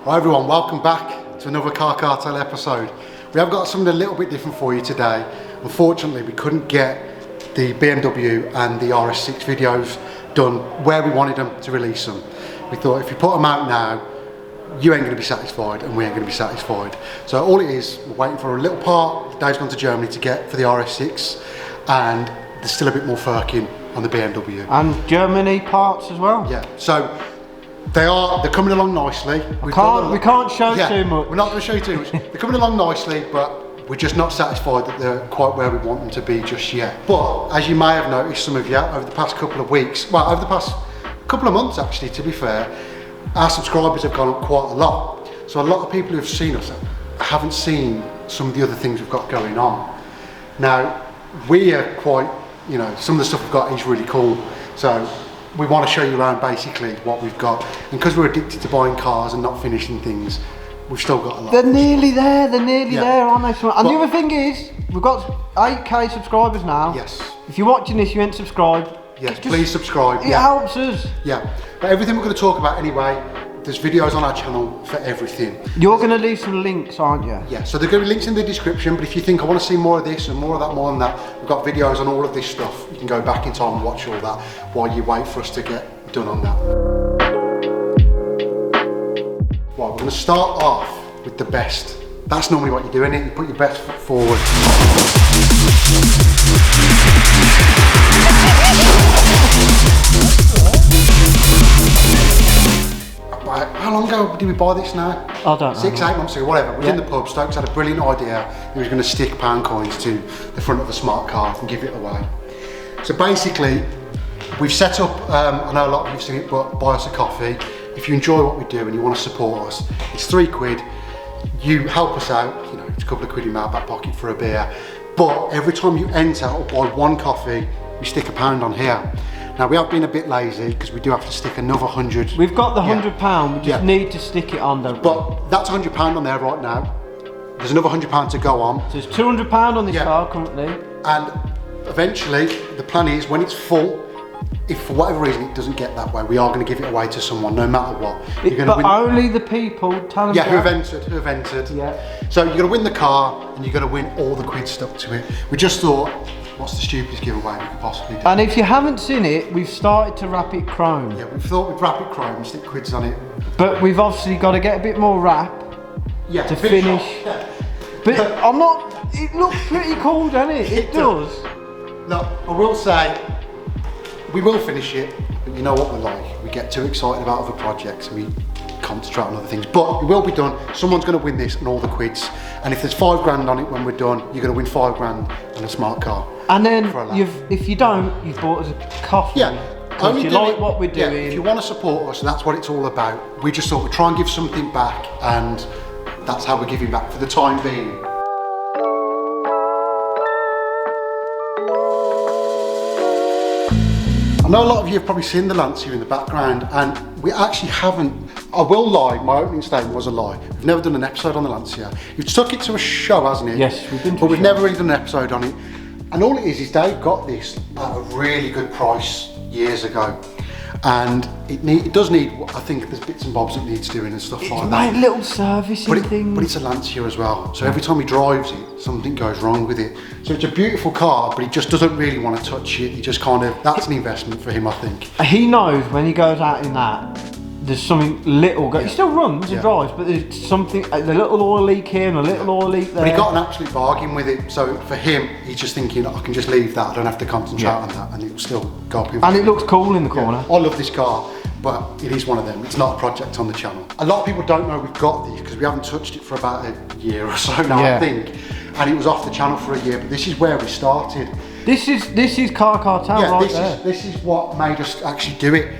Hi everyone, welcome back to another Car Cartel episode. We have got something a little bit different for you today. Unfortunately, we couldn't get the BMW and the RS6 videos done where we wanted them to release them. We thought if you put them out now, you ain't going to be satisfied and we ain't going to be satisfied. So all it is, we're waiting for a little part. Dave's gone to Germany to get for the RS6, and there's still a bit more furking on the BMW. And Germany parts as well? Yeah, so they're coming along nicely. We can't show too much. We're not going to show you too much. They're coming along nicely, but we're just not satisfied that they're quite where we want them to be just yet. But as you may have noticed, some of you, over the past couple of weeks, well, over the past couple of months actually, to be fair, our subscribers have gone up quite a lot. So a lot of people who have seen us haven't seen some of the other things we've got going on. Now, we are quite, you know, some of the stuff we've got is really cool. So we want to show you around basically what we've got. And because we're addicted to buying cars and not finishing things, we've still got a lot. They're nearly there, aren't they? And the other thing is, we've got 8k subscribers now. Yes. If you're watching this, you ain't subscribed. Yes, please subscribe. It helps us. Yeah, but everything we're going to talk about anyway, there's videos on our channel for everything. You're going to leave some links, aren't you? Yeah, so there are going to be links in the description, but if you think I want to see more of this and more of that, more than that, we've got videos on all of this stuff. You can go back in time and watch all that while you wait for us to get done on that. Right, we're going to start off with the best. That's normally what you're doing, you put your best foot forward. How long ago did we buy this now? I don't know. 6, 8 months ago, whatever. We was in the pub. Stokes had a brilliant idea. He was going to stick pound coins to the front of the smart car and give it away. So basically, we've set up, I know a lot of you've seen it, but buy us a coffee. If you enjoy what we do and you want to support us, it's £3. You help us out, you know, it's a couple of quid in my back pocket for a beer. But every time you enter or buy one coffee, we stick £1 on here. Now we have been a bit lazy because we do have to stick another 100. We've got the £100, we just need to stick it on though. But that's £100 on there right now. There's another £100 to go on. So there's £200 on this car currently. And eventually, the plan is when it's full, if for whatever reason it doesn't get that way, we are going to give it away to someone, no matter what. But only the people, tell them who have entered. Yeah. So you're going to win the car and you're going to win all the quids stuck to it. We just thought, what's the stupidest giveaway we could possibly do? And if you haven't seen it, we've started to wrap it chrome. Yeah, we thought we'd wrap it chrome, stick quids on it. But we've obviously got to get a bit more wrap to finish. But I'm not, it looks pretty cool, doesn't it? It does. Look, I will say, we will finish it, but you know what we're like. We get too excited about other projects and we concentrate on other things. But it will be done. Someone's going to win this and all the quids. And if there's £5 on it when we're done, you're going to win £5 and a smart car. And then if you don't, you've bought us a coffee. Yeah. If you like what we're doing. If you want to support us, that's what it's all about. We just thought we'd try and give something back, and that's how we're giving back for the time being. I know a lot of you have probably seen the Lancia in the background, and we actually haven't. I will lie, my opening statement was a lie. We've never done an episode on the Lancia. You've took it to a show, hasn't it? Yes, we've been to But we've never really done an episode on it. And all it is Dave got this at a really good price years ago. And it does need, I think there's bits and bobs that needs doing and stuff like that. It's little servicing things. But it's a Lancia as well. So every time he drives it, something goes wrong with it. So it's a beautiful car, but he just doesn't really want to touch it. He just kind of, that's an investment for him, I think. He knows when he goes out in that, there's something little, he still runs and drives, but there's something, a little oil leak here and a little oil leak there. But he got an absolute bargain with it, so for him, he's just thinking, I can just leave that, I don't have to concentrate on that, and it will still go up in And it looks cool in the corner. I love this car, but it is one of them, it's not a project on the channel. A lot of people don't know we've got these, because we haven't touched it for about a year or so now, I think, and it was off the channel for a year, but this is where we started. This is Car Cartel right there. This is what made us actually do it.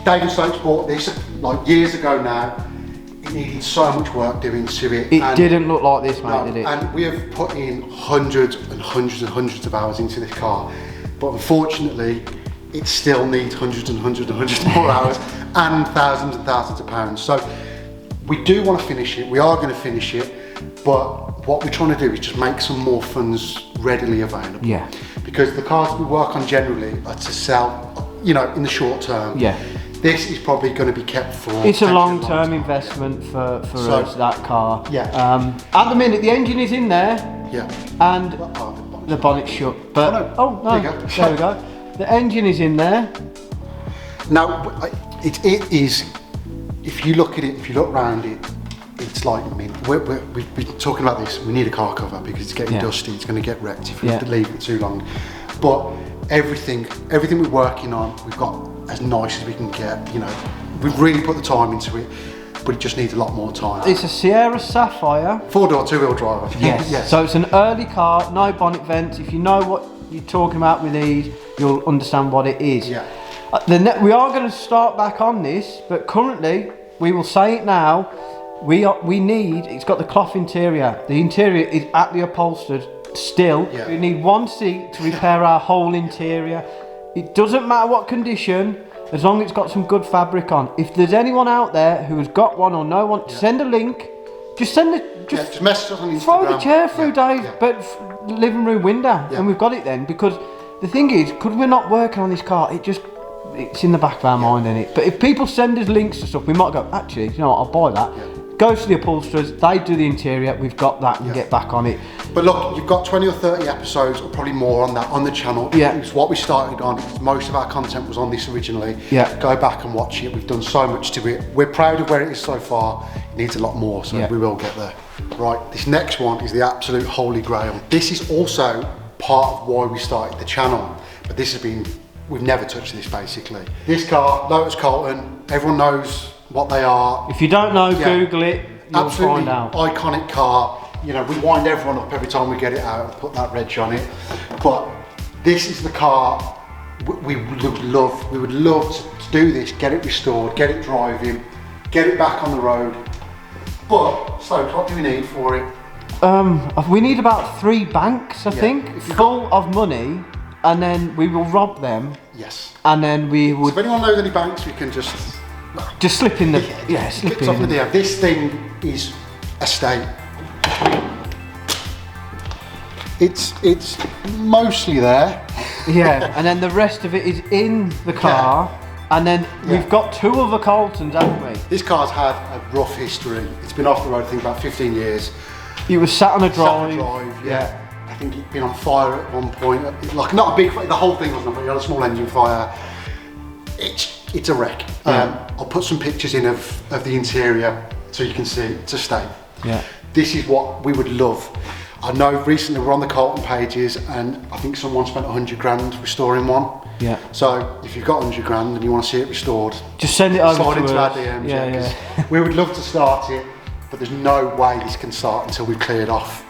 Dave and Stokes bought this like years ago now. It needed so much work doing to it. It didn't look like this, mate, did it? And we have put in hundreds and hundreds and hundreds of hours into this car. But unfortunately, it still needs hundreds and hundreds and hundreds more hours and thousands of pounds. So we do want to finish it. We are going to finish it. But what we're trying to do is just make some more funds readily available. Yeah. Because the cars we work on generally are to sell, you know, in the short term. Yeah. This is probably going to be kept for... It's a long-term investment for us, that car. Yeah. At the minute, the engine is in there. Yeah. And the bonnet's shut. But, no, there we go. The engine is in there. Now, it is, if you look at it, if you look around it, it's like, I mean, we've been talking about this, we need a car cover because it's getting dusty, it's going to get wrecked if we have to leave it too long. But everything we're working on, we've got as nice as we can get, you know. We've really put the time into it, but it just needs a lot more time. It's a Sierra Sapphire. 4-door, 2-wheel drive. Yes. Yes. So it's an early car, no bonnet vents. If you know what you're talking about with these, you'll understand what it is. Yeah. We are going to start back on this, but currently, we will say it now, it's got the cloth interior. The interior is aptly upholstered still. Yeah. We need one seat to repair our whole interior. It doesn't matter what condition, as long as it's got some good fabric on. If there's anyone out there who has got one or no one, send a link. Just send it. Just message us on Instagram. Throw the chair through, Dave, but living room window, and we've got it then. Because the thing is, because we're not working on this car, it's in the back of our mind, isn't it? But if people send us links to stuff, we might go, actually, you know what, I'll buy that. Yeah. Go to the upholsterers, they do the interior, we've got that, and get back on it. But look, you've got 20 or 30 episodes, or probably more on that, on the channel. Yeah. It's what we started on. Most of our content was on this originally. Yeah. Go back and watch it. We've done so much to it. We're proud of where it is so far. It needs a lot more, so we will get there. Right, this next one is the absolute holy grail. This is also part of why we started the channel, but this has been, we've never touched this basically. This car, Lotus CARLTON, everyone knows what they are. If you don't know, Google it, you'll absolutely find out. Iconic car. You know, we wind everyone up every time we get it out and put that reg on it. But this is the car we would love. We would love to do this, get it restored, get it driving, get it back on the road. But, so what do we need for it? We need about 3 banks, I think, full of money, and then we will rob them. Yes. And then we would... So if anyone knows any banks, we can just slip in the... slip in. This thing is a state. It's mostly there. Yeah, and then the rest of it is in the car. Yeah. And then we've got 2 other CARLTONs, haven't we? This car's had a rough history. It's been off the road, I think, about 15 years. It was sat on a drive. Yeah. I think it'd been on fire at one point. Like, not a big fire, the whole thing wasn't, but it had a small engine fire. It's a wreck. I'll put some pictures in of the interior so you can see it's a state. Yeah. This is what we would love. I know recently we're on the CARLTON pages and I think someone spent 100 grand restoring one. Yeah. So if you've got 100 grand and you want to see it restored, just send it over slide to into our us. DMs. Yeah. We would love to start it, but there's no way this can start until we've cleared off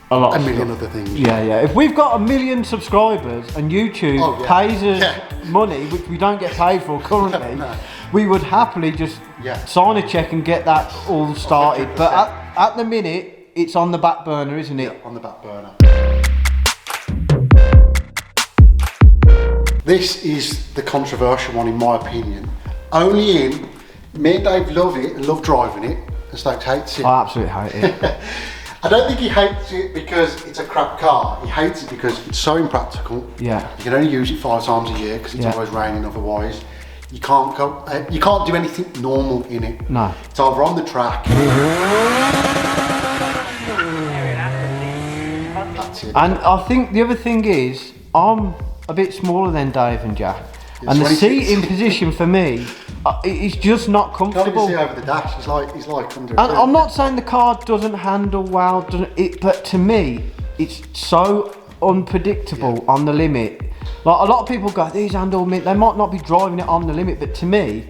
a million other things. Yeah. If we've got 1 million subscribers and YouTube pays us money, which we don't get paid for currently, no. We would happily just sign a check and get that all started. 100%. But at the minute, it's on the back burner, isn't it? Yeah, on the back burner. This is the controversial one in my opinion. Only in, me and Dave love it and love driving it, and Stokes hates it. I absolutely hate it. I don't think he hates it because it's a crap car. He hates it because it's so impractical. Yeah. You can only use it 5 times a year because it's always raining otherwise. You can't go. You can't do anything normal in it. No. It's either on the track. That's it. And I think the other thing is, I'm a bit smaller than Dave and Jack, and the seating position for me, it's just not comfortable. Can't even see over the dash. He's like under. And I'm not saying the car doesn't handle well, but to me, it's so unpredictable on the limit. Like a lot of people go, these handle me. They might not be driving it on the limit, but to me,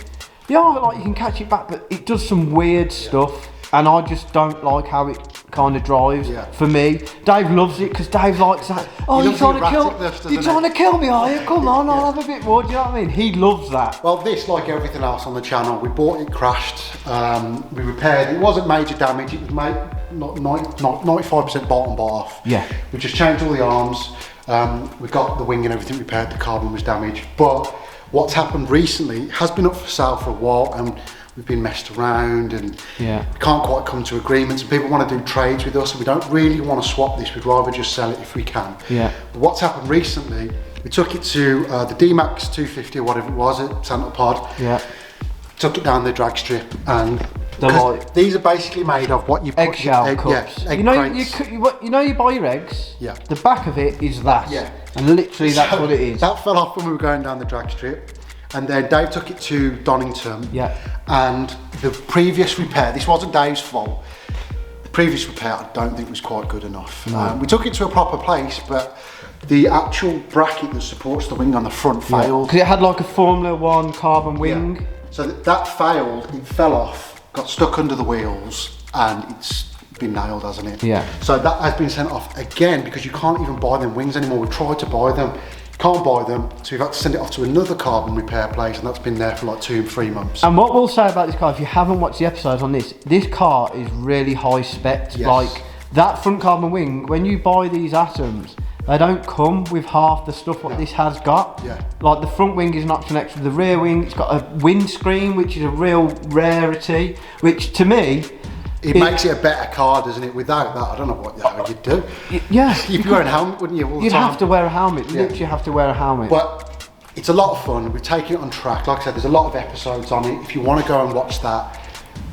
like you can catch it back, but it does some weird stuff. And I just don't like how it kind of drives for me. Dave loves it because Dave likes that. Oh, you're trying to kill me, are you? Come on, I'll have a bit more. Do you know what I mean? He loves that. Well, this, like everything else on the channel, we bought it crashed. We repaired it. It wasn't major damage. It was made not 95% bolt on bar off. Yeah. We just changed all the arms. We got the wing and everything repaired. The carbon was damaged. But what's happened recently has been up for sale for a while, and we've been messed around and we can't quite come to agreements, and people want to do trades with us, and we don't really want to swap this. We'd rather just sell it if we can. Yeah. But what's happened recently, we took it to the D-Max 250 or whatever it was at Santa Pod. Yeah. took it down the drag strip, and Like these are basically made of what you put eggshell cups. egg you know, crates. you know, you buy your eggs. Yeah. The back of it is that. Yeah. And literally, that's what it is. That fell off when we were going down the drag strip, and then Dave took it to Donington. Yeah. And the previous repair, this wasn't Dave's fault. The previous repair, I don't think was quite good enough. No. We took it to a proper place, but the actual bracket that supports the wing on the front failed. Because it had like a Formula 1 carbon wing. Yeah. So that failed, it fell off, got stuck under the wheels, and it's been nailed, hasn't it? Yeah. So that has been sent off again, because you can't even buy them wings anymore. We've tried to buy them, can't buy them, so we've had to send it off to another carbon repair place, and that's been there for like 2 or 3 months. And what we'll say about this car, if you haven't watched the episodes on this car is really high spec. Yes. Like that front carbon wing, when you buy these Atoms, they don't come with half the stuff what this has got. Yeah. Like the front wing is an option extra. The rear wing, it's got a windscreen, which is a real rarity. Which to me, it makes it a better car, doesn't it? Without that, I don't know how you'd do. Yeah. You'd be wearing a helmet, wouldn't you? All the You'd time? have to wear a helmet. Yeah. Literally have to wear a helmet. But it's a lot of fun. We're taking it on track. Like I said, there's a lot of episodes on it. If you want to go and watch that,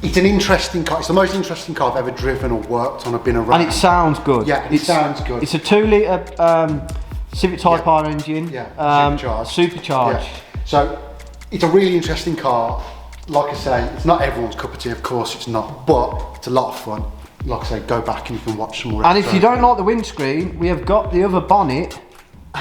it's an interesting car. It's the most interesting car I've ever driven or worked on or been around. And it sounds good. Yeah, it sounds good. It's a 2-litre Civic Type R engine. Yeah, supercharged. Yeah. So it's a really interesting car. Like I say, it's not everyone's cup of tea, of course it's not, but it's a lot of fun. Like I say, go back and you can watch some more And episodes. if you don't like the windscreen, we have got the other bonnet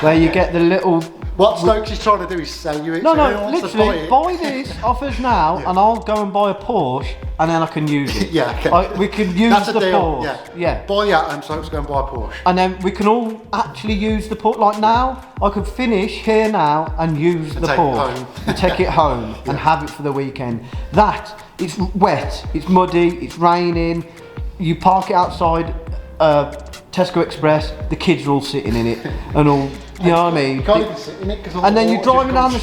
where you get the little... What Stokes is trying to do is sell you it. No, so no, whoever wants to literally, buy it. buy this off us now and I'll go and buy a Porsche and then I can use it. Yeah, okay. We can use That's a the deal. Porsche. Yeah. Buy the Atom, Stokes go and buy a Porsche. And then we can all actually use the Porsche. Like now, I could finish here now and use the take it Porsche home. and take it home and have it for the weekend. That, it's wet, it's muddy, it's raining. You park it outside Tesco Express, the kids are all sitting in it and all, you know what I mean? You can't even sit in it because And then you're driving down the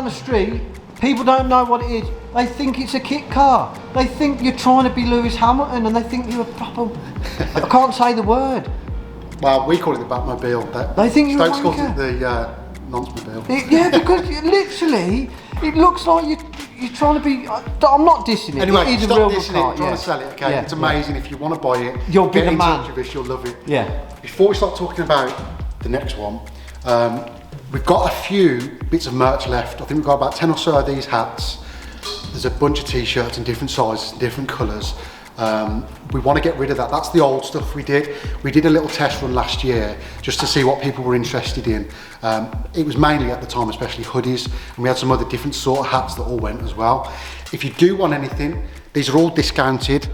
street, people don't know what it is. They think it's a kit car. They think you're trying to be Lewis Hamilton and they think you're a proper, I can't say the word. Well, we call it the Batmobile. They think you're a Stokes calls wanker. it the Nonce-mobile. Yeah, because literally, it looks like you're trying to be, I'm not dissing it. Anyway, it is a stop real dissing car, it, trying to sell it, okay? Yeah, It's amazing. If you want to buy it, You'll be get the in man. touch with us, you'll love it. Yeah. Before we start talking about the next one, we've got a few bits of merch left. I think we've got about 10 or so of these hats. There's a bunch of t-shirts in different sizes, different colours. We want to get rid of that. That's the old stuff we did. We did a little test run last year just to see what people were interested in. It was mainly at the time, especially hoodies, and we had some other different sort of hats that all went as well. If you do want anything, these are all discounted.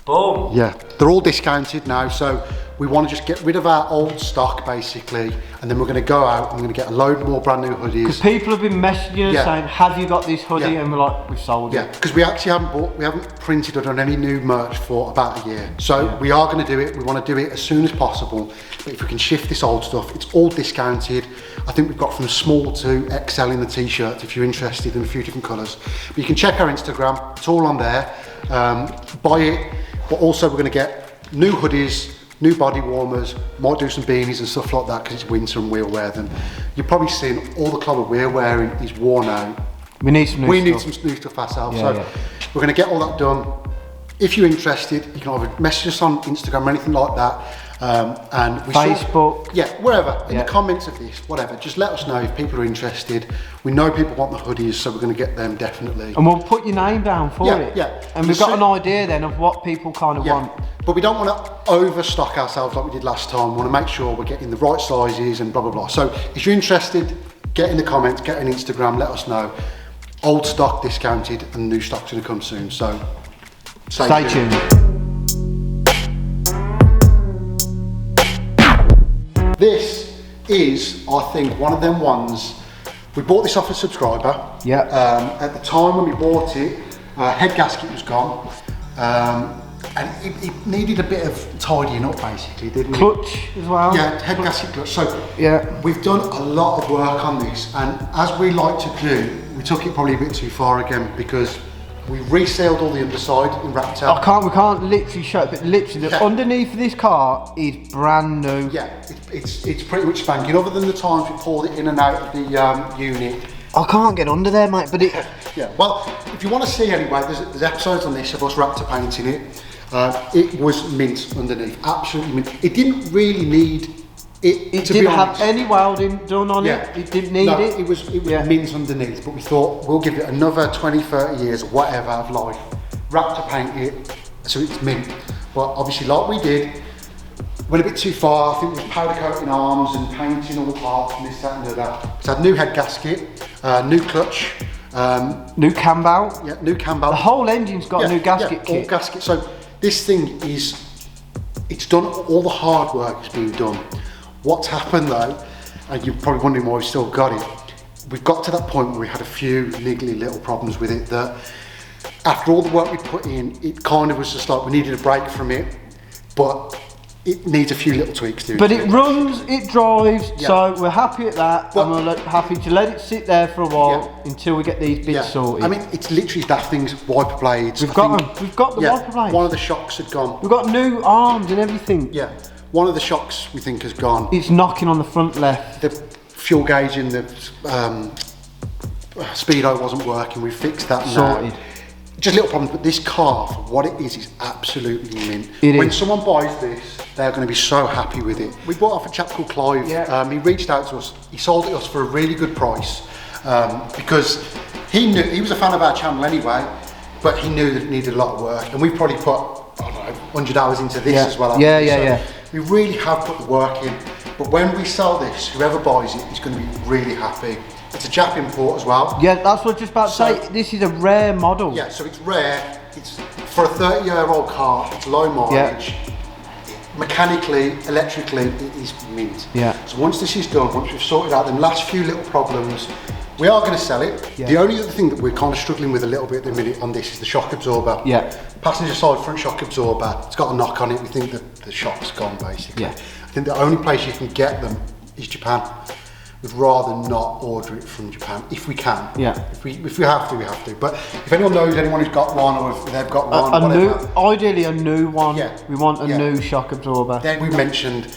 Boom. Yeah, they're all discounted now, so we want to just get rid of our old stock basically, and then we're going to go out and we're going to get a load more brand new Because hoodies. people have been messaging us Yeah. saying, have you got this hoodie? Yeah. And we're like, we've sold Yeah, it. because we actually haven't printed or done any new merch for about a year. So we are going to do it. We want to do it as soon as possible. But if we can shift this old stuff, it's all discounted. I think we've got from small to XL in the t-shirts if you're interested in a few different colours. But you can check our Instagram, it's all on there. Buy it, but also we're going to get new hoodies, new body warmers, might do some beanies and stuff like that because it's winter and we'll wear them. You've probably seen all the clothes we're wearing is worn out. We need some new We stuff. need some new stuff ourselves. Yeah, So yeah. we're going to get all that done. If you're interested, you can either message us on Instagram or anything like that. And we Facebook. yeah, wherever, in Yeah. the comments of this, whatever. Just let us know if people are interested. We know people want the hoodies, so we're going to get them definitely. And we'll put your name down for Yeah, it. yeah. And we've got an idea then of what people kind of Yeah, want. but we don't want to overstock ourselves like we did last time. We want to make sure we're getting the right sizes and blah, blah, blah. So if you're interested, get in the comments, get an Instagram, let us know. Old stock discounted and new stock's going to come soon. So Stay tuned. This is, I think, one of them ones. We bought this off a subscriber. Yeah. At the time when we bought it, head gasket was gone. And it needed a bit of tidying up basically, didn't it? Clutch as well. Yeah, head gasket clutch. So Yeah. we've done a lot of work on this, and as we like to do, we took it probably a bit too far again because we resealed all the underside in wrap tape. We can't literally show it, but literally the underneath of this car is brand new. Yeah, it's pretty much spanking. Other than the times we pulled it in and out of the unit, I can't get under there, mate. But it. Yeah. Well, if you want to see anyway, there's episodes on this of us Raptor painting it. It was mint underneath, absolutely mint. It didn't really need it. It to didn't be honest. have any welding done on it. It didn't need it. It was mint underneath. But we thought we'll give it another 20, 30 years or whatever of life. Raptor paint it so it's mint. But obviously, like we did, went a bit too far. I think it was powder coating arms and painting all the parts and this, that, and the other. It's had new head gasket, new clutch. New cam belt. Yeah, new cam belt. The whole engine's got a new gasket kit. All gasket. So this thing it's done, all the hard work has been done. What's happened though, and you're probably wondering why we've still got it, we've got to that point where we had a few niggly little problems with it that after all the work we put in, it kind of was just like we needed a break from it, but it needs a few little tweaks doing. But it runs, it drives, Yeah. so we're happy at that, But- and we're happy to let it sit there for a while until we get these bits sorted. I mean, it's literally daft things, wiper blades. We've got them. We've got the wiper blades. One of the shocks had gone. We've got new arms and everything. Yeah, one of the shocks we think has gone. It's knocking on the front left. The fuel gauge in the speedo wasn't working. We fixed that now. Sorted. Just little problems, but this car, for what it is absolutely mint. It When is. someone buys this, they're going to be so happy with it. We bought off a chap called Clive. Yeah. He reached out to us. He sold it to us for a really good price because he knew he was a fan of our channel anyway, but he knew that it needed a lot of work, and we've probably put, I don't know, 100 hours into this as well. Yeah, haven't we? yeah, So yeah. we really have put the work in, but when we sell this, whoever buys it is going to be really happy. It's a Jap import as well. Yeah, that's what I was just about to So- say. This is a rare model. Yeah, so it's rare. It's for a 30-year-old car. It's low mileage. Mechanically, electrically, it is mint. Yeah. So once this is done, once we've sorted out the last few little problems, we are going to sell it. Yeah. The only other thing that we're kind of struggling with a little bit at the minute on this is the shock absorber. Yeah. Passenger side front shock absorber. It's got a knock on it. We think that the shock's gone basically. Yeah. I think the only place you can get them is Japan. We'd rather not order it from Japan if we can. Yeah. If we have to, we have to. But if anyone knows anyone who's got one, or if they've got one, A new, whatever, ideally a new one. Yeah. We want a Yeah. new shock absorber. then we mentioned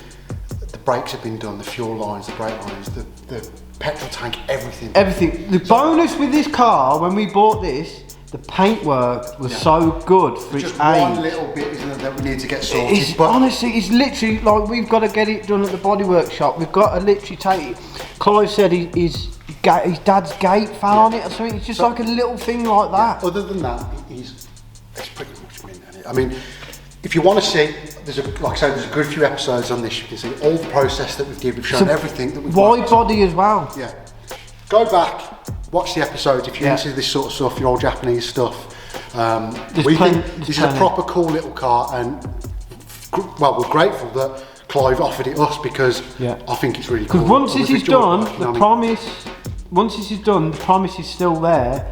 the brakes have been done, the fuel lines, the brake lines, the petrol tank, everything. Everything. The bonus with this car, when we bought this, the paintwork was so good for its Just one age. little bit, isn't it, that we need to get sorted. It's honestly, it's literally like we've got to get it done at the body workshop. We've got to literally take it. Clive said his dad's gate fell on it or something. It's just like a little thing like that. Other than that, it's pretty much mint, isn't it? I mean, if you want to see, like I said, there's a good few episodes on this. You can see all the process that we did. We've shown everything that we've Wide worked. body as well. Yeah. Go back, watch the episodes if you're Yeah. into this sort of stuff, your old Japanese stuff. There's We plenty- think there's this is a plenty. proper cool little car, and well, we're grateful that Clive offered it us because Yeah. I think it's really cool. Because once We've this is enjoyed done, working the on it. promise. Once this is done, the promise is still there.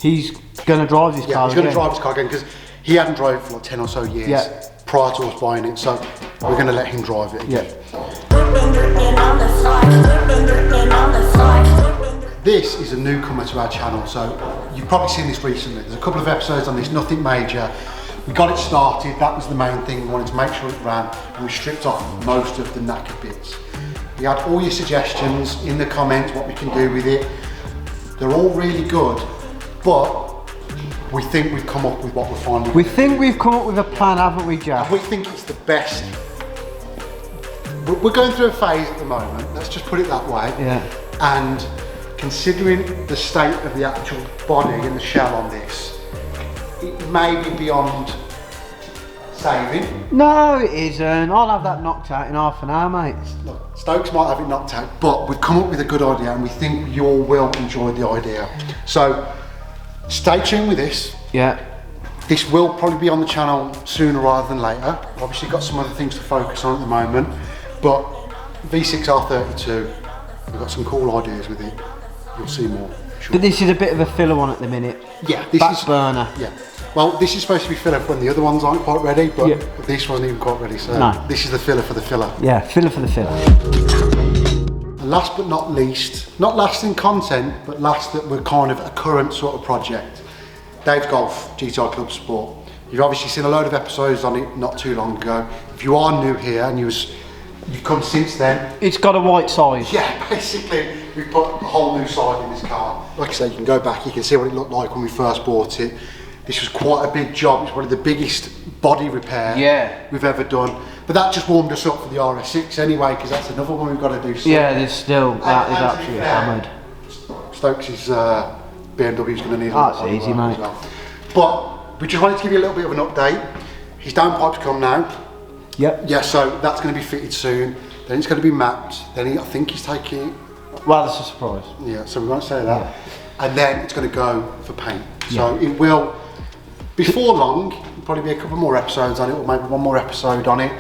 He's gonna drive this Yeah, car he's going to again. drive his car again because he hadn't drove for like 10 or so years Yeah. prior to us buying it, so we're going to let him drive it again. This is a newcomer to our channel, so you've probably seen this recently. There's a couple of episodes on this, nothing major. We got it started, that was the main thing. We wanted to make sure it ran, and we stripped off most of the knackered bits. We had all your suggestions in the comments, what we can do with it. They're all really good, but we think we've come up with what we're finally. We think we've come up with a plan, haven't we, Jack? We think it's the best. We're going through a phase at the moment, let's just put it that way. Yeah. And considering the state of the actual body and the shell on this, it may be beyond saving. No, it isn't. I'll have that knocked out in half an hour, mate. Look, Stokes might have it knocked out, but we've come up with a good idea and we think you all will enjoy the idea. So stay tuned with this. Yeah. This will probably be on the channel sooner rather than later. Obviously got some other things to focus on at the moment, but V6R32, we've got some cool ideas with it. You'll see more. Sure. But this is a bit of a filler one at the minute. Yeah, this Back is burner. Yeah. Well, this is supposed to be filler when the other ones aren't quite ready, but Yeah. this wasn't even quite ready. So No. this is the filler for the filler. Yeah, filler for the filler. And last but not least, not last in content, but last that we're kind of a current sort of project. Dave's Golf, GTI Club Sport. You've obviously seen a load of episodes on it not too long ago. If you are new here and you've come since then, It's got a white size. yeah, basically, we put a whole new side in this car. Like I say, you can go back, you can see what it looked like when we first bought it. This was quite a big job. It's one of the biggest body repair we've ever done. But that just warmed us up for the RS6 anyway, because that's another one we've got to do soon. Yeah, there's still, that is absolutely hammered. Stokes' BMW is going to need a that's lot easy, mate. as well. But we just wanted to give you a little bit of an update. His downpipes come now. Yep. Yeah, so that's going to be fitted soon. Then it's going to be mapped. Then I think he's taking. Well, that's a surprise. Yeah, so we won't say that. Yeah. And then it's going to go for paint. So yeah. it will, before long, there'll probably be a couple more episodes on it, or maybe one more episode on it.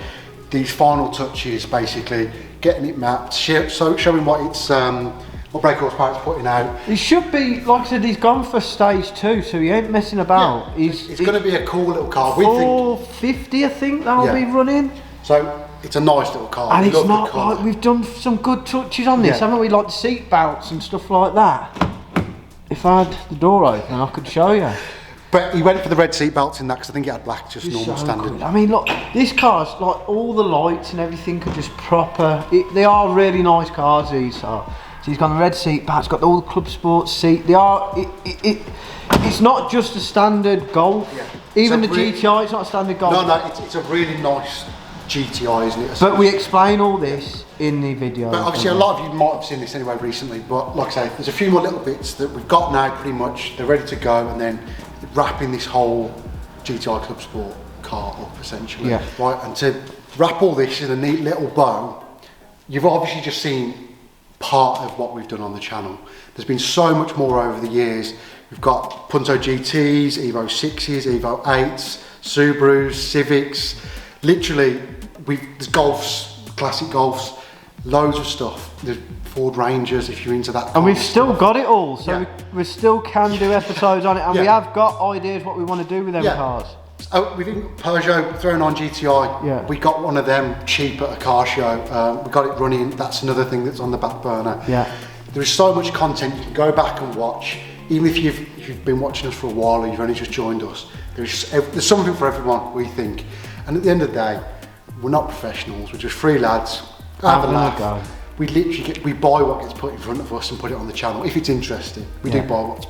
These final touches, basically getting it mapped, showing what it's what brake horsepower it's putting out. He should be, like I said, he's gone for stage 2, so he ain't messing about. Yeah, it's going to be a cool little car. 450, I think that'll be running. So it's a nice little car. And it's not like we've done some good touches on this, haven't we? Like the seat belts and stuff like that. If I had the door open, I could show you. But he went for the red seat belts in that because I think it had black, just normal standard. Good. I mean, look, this car's like all the lights and everything are just proper. They are really nice cars, these are. So he's got the red seat back, it's got all the Club Sports seat. They are, it's not just a standard Golf. Yeah. Even the GTI, it's not a standard Golf. No, it's a really nice GTI, isn't it? But we explain all this in the video. But obviously a lot of you might have seen this anyway recently, but like I say, there's a few more little bits that we've got now pretty much. They're ready to go, and then wrapping this whole GTI Club Sport car up essentially. Yeah. Right, and to wrap all this in a neat little bow, you've obviously just seen part of what we've done on the channel. There's been so much more over the years. We've got Punto GTs, Evo 6s, Evo 8s, Subarus, Civics. Literally, there's Golfs, classic Golfs, loads of stuff. There's Ford Rangers if you're into that. And we've still got it all, so we still can do episodes on it, and we have got ideas what we want to do with them cars. Oh, we think Peugeot throwing on GTI. Yeah. We got one of them cheap at a car show. We got it running. That's another thing that's on the back burner. Yeah. There is so much content you can go back and watch. Even if you've been watching us for a while or you've only just joined us, there's something for everyone, we think. And at the end of the day, we're not professionals. We're just three lads. Have a laugh. We literally we buy what gets put in front of us and put it on the channel if it's interesting. We do buy what's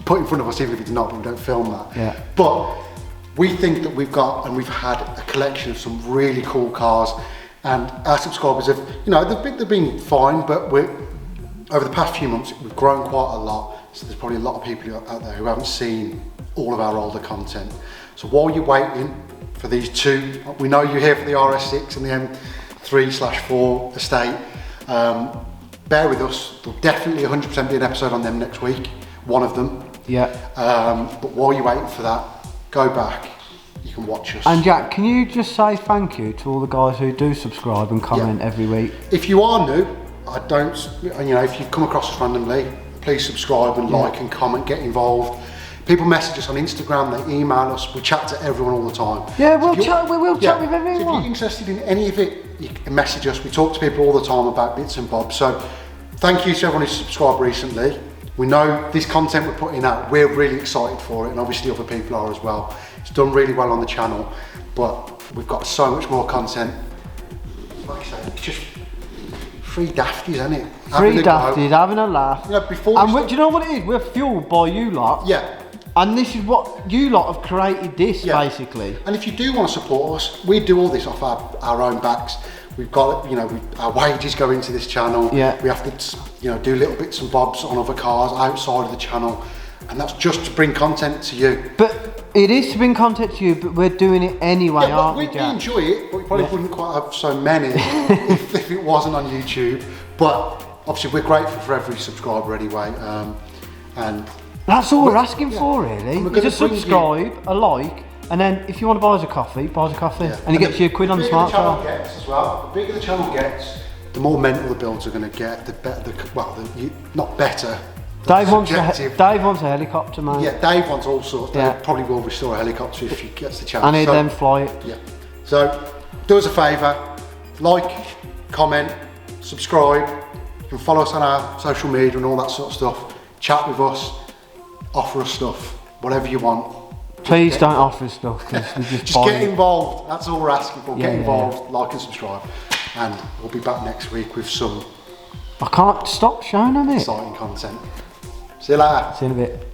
put in front of us, even if it's not, but we don't film that. Yeah. But we think that we've got and we've had a collection of some really cool cars, and our subscribers have, they've been fine, but over the past few months we've grown quite a lot. So there's probably a lot of people out there who haven't seen all of our older content. So while you're waiting for these two, we know you're here for the RS6 and the M3/4 estate. Bear with us. There'll definitely 100% be an episode on them next week. One of them. Yeah. But while you're waiting for that, go back, you can watch us. And Jack, can you just say thank you to all the guys who do subscribe and comment every week? If you are new, if you've come across us randomly, please subscribe and like and comment, get involved. People message us on Instagram, they email us, we chat to everyone all the time. Yeah, we will chat with everyone. So if you're interested in any of it, you can message us. We talk to people all the time about bits and bobs. So thank you to everyone who's subscribed recently. We know this content we're putting out, we're really excited for it, and obviously other people are as well. It's done really well on the channel, but we've got so much more content. Like I say, it's just three dafties, isn't it? Three dafties, having a laugh. Do you know what it is? We're fueled by you lot. Yeah. And this is what you lot have created this, basically. And if you do want to support us, we do all this off our own backs. We've got, our wages go into this channel. Yeah. We have to, do little bits and bobs on other cars outside of the channel, and that's just to bring content to you. But it is to bring content to you, but we're doing it anyway, aren't we, Jack? We enjoy it, but we probably wouldn't quite have so many if it wasn't on YouTube. But obviously, we're grateful for every subscriber anyway, and that's all we're asking for, really. You just subscribe, a like. And then if you want to buy us a coffee, and it gets you £1 on the smart card. The bigger the channel gets, the more mental the builds are going to get, the better, not better. Dave wants a helicopter, man. Yeah, Dave wants all sorts. Yeah. Dave probably will restore a helicopter if he gets the chance. I need them fly it. Yeah. So, do us a favour, like, comment, subscribe. You can follow us on our social media and all that sort of stuff. Chat with us, offer us stuff, whatever you want. Please don't offer stuff. Just get involved. That's all we're asking for. Get involved, like and subscribe, and we'll be back next week with some I can't stop showing them it. Exciting content. See you later. See you in a bit.